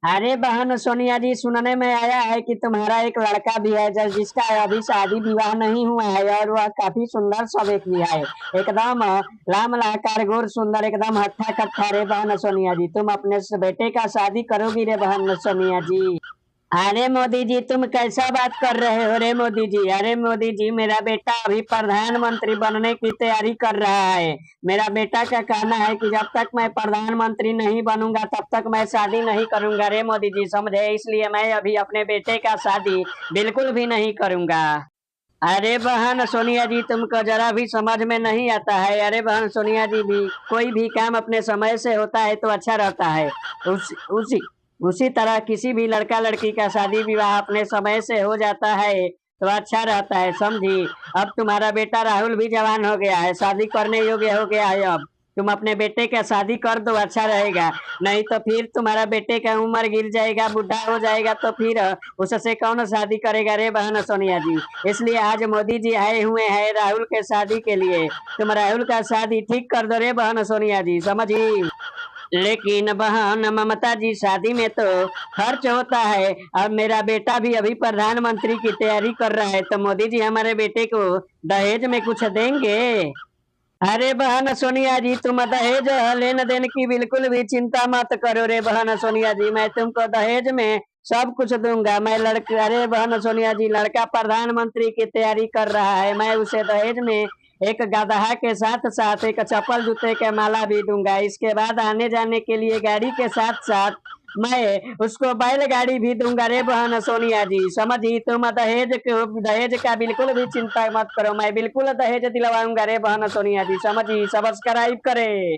अरे बहन सोनिया जी, सुनने में आया है कि तुम्हारा एक लड़का भी है जिसका अभी शादी विवाह नहीं हुआ है, और वह काफी सुंदर सा व्यक्ति है। एकदम लाम लहकार गोर सुंदर, एकदम हट्टा कट्टा। रे बहन सोनिया जी, तुम अपने बेटे का शादी करोगी रे बहन सोनिया जी? अरे मोदी जी, तुम कैसा बात कर रहे हो रे मोदी जी? अरे मोदी जी, मेरा बेटा अभी प्रधानमंत्री बनने की तैयारी कर रहा है। मेरा बेटा का कहना है कि जब तक मैं प्रधानमंत्री नहीं बनूंगा तब तक मैं शादी नहीं करूंगा रे मोदी जी, समझे? इसलिए मैं अभी अपने बेटे का शादी बिल्कुल भी नहीं करूंगा। अरे बहन सोनिया जी, तुमको जरा भी समझ में नहीं आता है। अरे बहन सोनिया जी, भी कोई भी काम अपने समय से होता है तो अच्छा रहता है। उस उसी उसी तरह किसी भी लड़का लड़की का शादी विवाह अपने समय से हो जाता है तो अच्छा रहता है, समझी? अब तुम्हारा बेटा राहुल भी जवान हो गया है, शादी करने योग्य हो गया है। अब तुम अपने बेटे का शादी कर दो, अच्छा रहेगा। नहीं तो फिर तुम्हारा बेटे का उम्र गिर जाएगा, बुढ़ा हो जाएगा, तो फिर उससे कौन शादी करेगा रे बहन सोनिया जी? इसलिए आज मोदी जी आए हुए हैं राहुल के शादी के लिए। तुम राहुल का शादी ठीक कर दो रे बहन सोनिया जी, समझी? लेकिन बहन ममता जी, शादी में तो खर्च होता है। अब मेरा बेटा भी अभी प्रधानमंत्री की तैयारी कर रहा है, तो मोदी जी हमारे बेटे को दहेज में कुछ देंगे? अरे बहन सोनिया जी, तुम दहेज लेन देन की बिल्कुल भी चिंता मत करो रे बहन सोनिया जी, मैं तुमको दहेज में सब कुछ दूंगा। मैं लड़के, अरे बहन सोनिया जी, लड़का प्रधानमंत्री की तैयारी कर रहा है, मैं उसे दहेज में एक गदहा के साथ साथ एक चप्पल जूते के माला भी दूंगा। इसके बाद आने जाने के लिए गाड़ी के साथ साथ मैं उसको बैलगाड़ी भी दूंगा रे बहन सोनिया जी, समझी? तुम दहेज का बिल्कुल भी चिंता मत करो, मैं बिल्कुल दहेज दिलवाऊंगा रे बहन सोनिया जी, समझी? सब्सक्राइब करे।